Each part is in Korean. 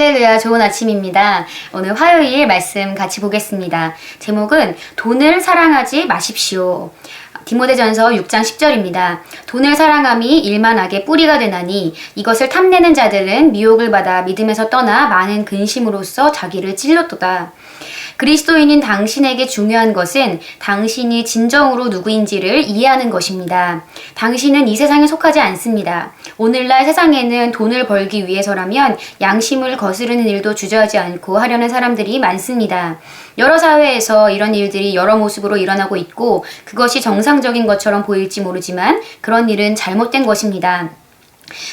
할렐루야, 좋은 아침입니다. 오늘 화요일 말씀 같이 보겠습니다. 제목은 돈을 사랑하지 마십시오. 디모데전서 6장 10절입니다. 돈을 사랑함이 일만 악의 뿌리가 되나니 이것을 탐내는 자들은 미혹을 받아 믿음에서 떠나 많은 근심으로써 자기를 찔렀도다. 그리스도인인 당신에게 중요한 것은 당신이 진정으로 누구인지를 이해하는 것입니다. 당신은 이 세상에 속하지 않습니다. 오늘날 세상에는 돈을 벌기 위해서라면 양심을 거스르는 일도 주저하지 않고 하려는 사람들이 많습니다. 여러 사회에서 이런 일들이 여러 모습으로 일어나고 있고 그것이 정상적인 것처럼 보일지 모르지만 그런 일은 잘못된 것입니다.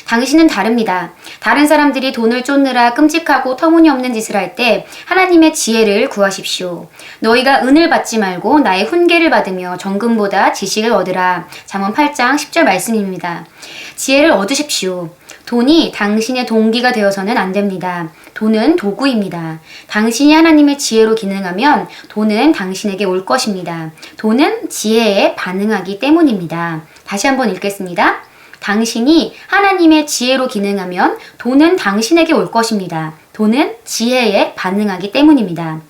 당신은 다릅니다. 다른 사람들이 돈을 쫓느라 끔찍하고 터무니없는 짓을 할 때 하나님의 지혜를 구하십시오. 너희가 은을 받지 말고 나의 훈계를 받으며 정금보다 지식을 얻으라. 잠언 8장 10절 말씀입니다. 지혜를 얻으십시오. 돈이 당신의 동기가 되어서는 안 됩니다. 돈은 도구입니다. 당신이 하나님의 지혜로 기능하면 돈은 당신에게 올 것입니다. 돈은 지혜에 반응하기 때문입니다. 다시 한번 읽겠습니다. 당신이 하나님의 지혜로 기능하면 돈은 당신에게 올 것입니다. 돈은 지혜에 반응하기 때문입니다.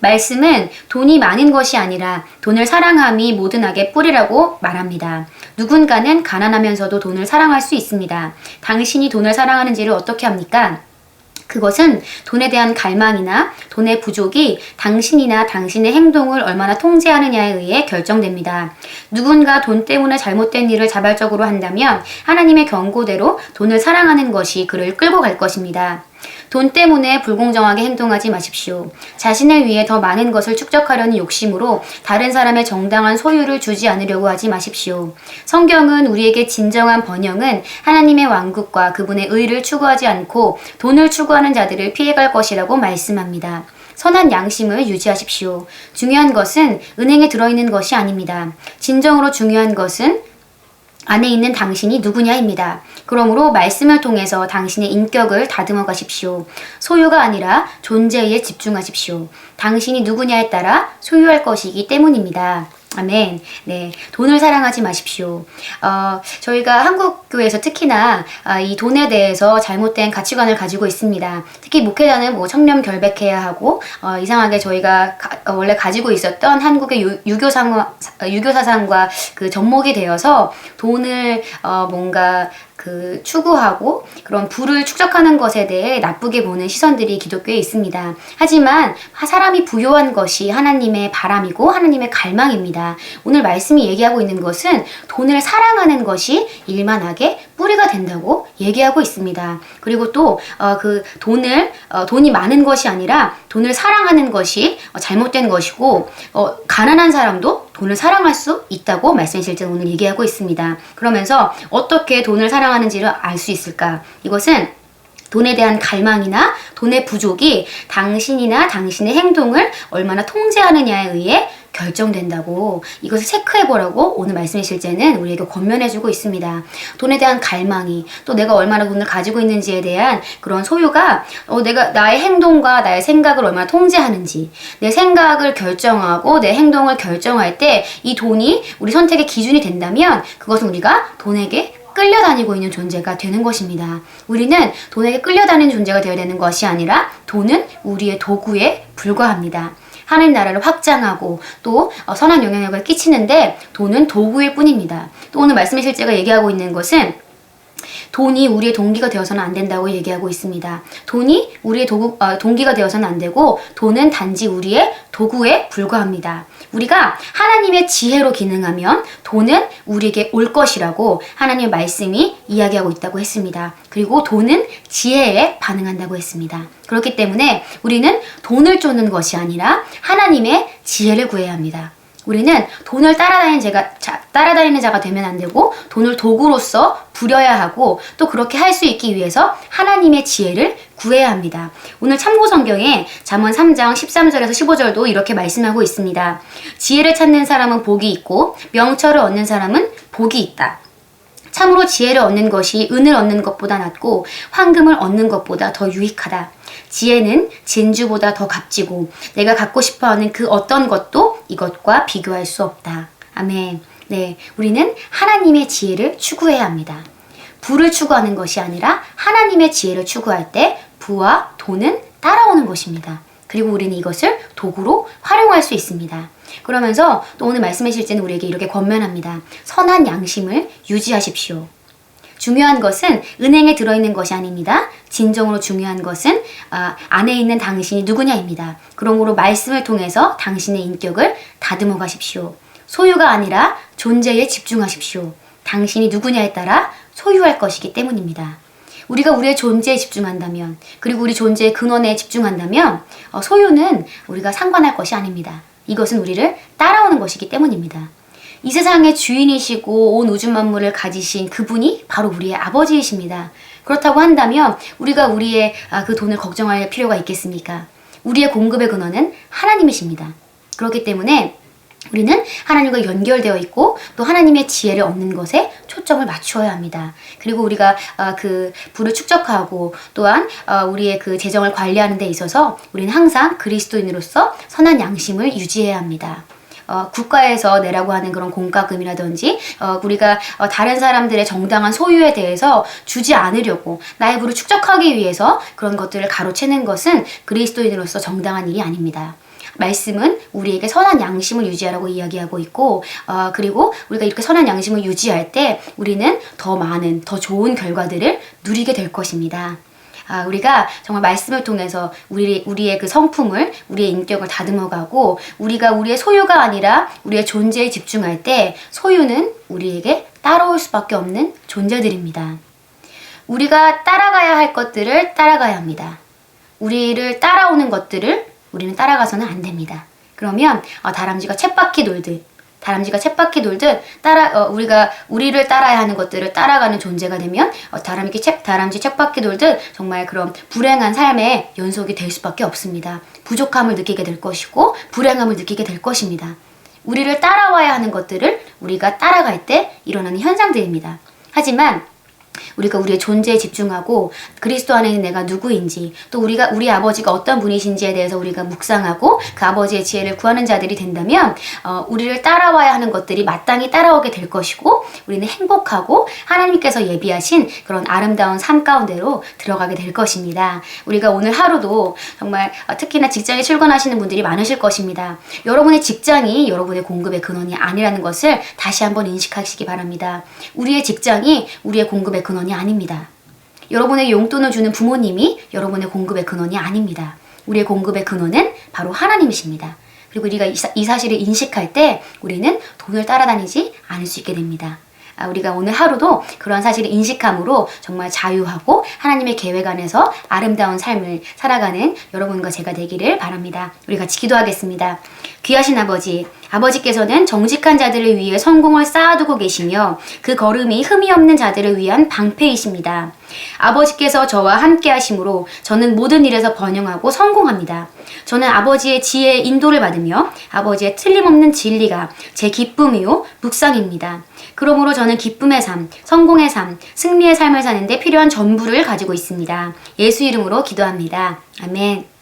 말씀은 돈이 많은 것이 아니라 돈을 사랑함이 모든 악의 뿌리라고 말합니다. 누군가는 가난하면서도 돈을 사랑할 수 있습니다. 당신이 돈을 사랑하는지를 어떻게 합니까? 그것은 돈에 대한 갈망이나 돈의 부족이 당신이나 당신의 행동을 얼마나 통제하느냐에 의해 결정됩니다. 누군가 돈 때문에 잘못된 일을 자발적으로 한다면 하나님의 경고대로 돈을 사랑하는 것이 그를 끌고 갈 것입니다. 돈 때문에 불공정하게 행동하지 마십시오. 자신을 위해 더 많은 것을 축적하려는 욕심으로 다른 사람의 정당한 소유를 주지 않으려고 하지 마십시오. 성경은 우리에게 진정한 번영은 하나님의 왕국과 그분의 의를 추구하지 않고 돈을 추구하는 자들을 피해갈 것이라고 말씀합니다. 선한 양심을 유지하십시오. 중요한 것은 은행에 들어있는 것이 아닙니다. 진정으로 중요한 것은 안에 있는 당신이 누구냐입니다. 그러므로 말씀을 통해서 당신의 인격을 다듬어 가십시오. 소유가 아니라 존재에 집중하십시오. 당신이 누구냐에 따라 소유할 것이기 때문입니다. 아멘. 네, 돈을 사랑하지 마십시오. 저희가 한국 교회에서 특히나 이 돈에 대해서 잘못된 가치관을 가지고 있습니다. 특히 목회자는 뭐 청렴 결백해야 하고 이상하게 저희가 원래 가지고 있었던 한국의 유교 사상과 그 접목이 되어서 돈을 뭔가 추구하고 그런 부를 축적하는 것에 대해 나쁘게 보는 시선들이 기독교에 있습니다. 하지만 사람이 부요한 것이 하나님의 바람이고 하나님의 갈망입니다. 오늘 말씀이 얘기하고 있는 것은 돈을 사랑하는 것이 일만하게 뿌리가 된다고 얘기하고 있습니다. 그리고 또 돈이 많은 것이 아니라 돈을 사랑하는 것이 잘못된 것이고 가난한 사람도 돈을 사랑할 수 있다고 말씀이 실제로 오늘 얘기하고 있습니다. 그러면서 어떻게 돈을 사랑하는지를 알 수 있을까? 이것은 돈에 대한 갈망이나 돈의 부족이 당신이나 당신의 행동을 얼마나 통제하느냐에 의해 결정된다고, 이것을 체크해보라고 오늘 말씀의 실제는 우리에게 권면해주고 있습니다. 돈에 대한 갈망이, 또 내가 얼마나 돈을 가지고 있는지에 대한 그런 소유가 내가 나의 행동과 나의 생각을 얼마나 통제하는지, 내 생각을 결정하고 내 행동을 결정할 때 이 돈이 우리 선택의 기준이 된다면 그것은 우리가 돈에게 끌려다니고 있는 존재가 되는 것입니다. 우리는 돈에게 끌려다니는 존재가 되어야 되는 것이 아니라 돈은 우리의 도구에 불과합니다. 하나님 나라를 확장하고 또 선한 영향력을 끼치는데 돈은 도구일 뿐입니다. 또 오늘 말씀의 실제가 얘기하고 있는 것은 돈이 우리의 동기가 되어서는 안 된다고 얘기하고 있습니다. 돈이 우리의 동기가 되어서는 안 되고 돈은 단지 우리의 도구에 불과합니다. 우리가 하나님의 지혜로 기능하면 돈은 우리에게 올 것이라고 하나님의 말씀이 이야기하고 있다고 했습니다. 그리고 돈은 지혜에 반응한다고 했습니다. 그렇기 때문에 우리는 돈을 쫓는 것이 아니라 하나님의 지혜를 구해야 합니다. 우리는 돈을 따라다니는 자가 되면 안 되고 돈을 도구로서 부려야 하고 또 그렇게 할 수 있기 위해서 하나님의 지혜를 구해야 합니다. 오늘 참고 성경에 잠언 3장 13절에서 15절도 이렇게 말씀하고 있습니다. 지혜를 찾는 사람은 복이 있고 명철을 얻는 사람은 복이 있다. 참으로 지혜를 얻는 것이 은을 얻는 것보다 낫고 황금을 얻는 것보다 더 유익하다. 지혜는 진주보다 더 값지고 내가 갖고 싶어하는 그 어떤 것도 이것과 비교할 수 없다. 아멘. 네, 우리는 하나님의 지혜를 추구해야 합니다. 부를 추구하는 것이 아니라 하나님의 지혜를 추구할 때 부와 돈은 따라오는 것입니다. 그리고 우리는 이것을 도구로 활용할 수 있습니다. 그러면서 또 오늘 말씀의 실제는 우리에게 이렇게 권면합니다. 선한 양심을 유지하십시오. 중요한 것은 은행에 들어있는 것이 아닙니다. 진정으로 중요한 것은 안에 있는 당신이 누구냐입니다. 그러므로 말씀을 통해서 당신의 인격을 다듬어 가십시오. 소유가 아니라 존재에 집중하십시오. 당신이 누구냐에 따라 소유할 것이기 때문입니다. 우리가 우리의 존재에 집중한다면, 그리고 우리 존재의 근원에 집중한다면 소유는 우리가 상관할 것이 아닙니다. 이것은 우리를 따라오는 것이기 때문입니다. 이 세상의 주인이시고 온 우주 만물을 가지신 그분이 바로 우리의 아버지이십니다. 그렇다고 한다면 우리가 우리의 그 돈을 걱정할 필요가 있겠습니까? 우리의 공급의 근원은 하나님이십니다. 그렇기 때문에 우리는 하나님과 연결되어 있고 또 하나님의 지혜를 얻는 것에 초점을 맞추어야 합니다. 그리고 우리가 그 부를 축적하고 또한 우리의 그 재정을 관리하는 데 있어서 우리는 항상 그리스도인으로서 선한 양심을 유지해야 합니다. 국가에서 내라고 하는 그런 공과금이라든지 우리가 다른 사람들의 정당한 소유에 대해서 주지 않으려고 나의 부를 축적하기 위해서 그런 것들을 가로채는 것은 그리스도인으로서 정당한 일이 아닙니다. 말씀은 우리에게 선한 양심을 유지하라고 이야기하고 있고 그리고 우리가 이렇게 선한 양심을 유지할 때 우리는 더 많은, 더 좋은 결과들을 누리게 될 것입니다. 우리가 정말 말씀을 통해서 우리의 그 성품을, 우리의 인격을 다듬어가고 우리가 우리의 소유가 아니라 우리의 존재에 집중할 때 소유는 우리에게 따라올 수밖에 없는 존재들입니다. 우리가 따라가야 할 것들을 따라가야 합니다. 우리를 따라오는 것들을 우리는 따라가서는 안 됩니다. 그러면 다람쥐가 쳇바퀴 돌듯 우리가 우리를 따라야 하는 것들을 따라가는 존재가 되면 다람쥐 쳇바퀴 돌듯 정말 그런 불행한 삶의 연속이 될 수밖에 없습니다. 부족함을 느끼게 될 것이고 불행함을 느끼게 될 것입니다. 우리를 따라와야 하는 것들을 우리가 따라갈 때 일어나는 현상들입니다. 하지만 우리가 우리의 존재에 집중하고 그리스도 안에 있는 내가 누구인지 또 우리 아버지가 어떤 분이신지에 대해서 우리가 묵상하고 그 아버지의 지혜를 구하는 자들이 된다면 우리를 따라와야 하는 것들이 마땅히 따라오게 될 것이고 우리는 행복하고 하나님께서 예비하신 그런 아름다운 삶 가운데로 들어가게 될 것입니다. 우리가 오늘 하루도 정말 특히나 직장에 출근하시는 분들이 많으실 것입니다. 여러분의 직장이 여러분의 공급의 근원이 아니라는 것을 다시 한번 인식하시기 바랍니다. 우리의 직장이 우리의 공급의 근원이 아닙니다. 여러분에게 용돈을 주는 부모님이 여러분의 공급의 근원이 아닙니다. 우리의 공급의 근원은 바로 하나님이십니다. 그리고 우리가 이 사실을 인식할 때 우리는 돈을 따라다니지 않을 수 있게 됩니다. 우리가 오늘 하루도 그런 사실을 인식함으로 정말 자유하고 하나님의 계획 안에서 아름다운 삶을 살아가는 여러분과 제가 되기를 바랍니다. 우리 같이 기도하겠습니다. 귀하신 아버지께서는 정직한 자들을 위해 성공을 쌓아두고 계시며 그 걸음이 흠이 없는 자들을 위한 방패이십니다. 아버지께서 저와 함께 하심으로 저는 모든 일에서 번영하고 성공합니다. 저는 아버지의 지혜의 인도를 받으며 아버지의 틀림없는 진리가 제 기쁨이요 묵상입니다. 그러므로 저는 기쁨의 삶, 성공의 삶, 승리의 삶을 사는데 필요한 전부를 가지고 있습니다. 예수 이름으로 기도합니다. 아멘.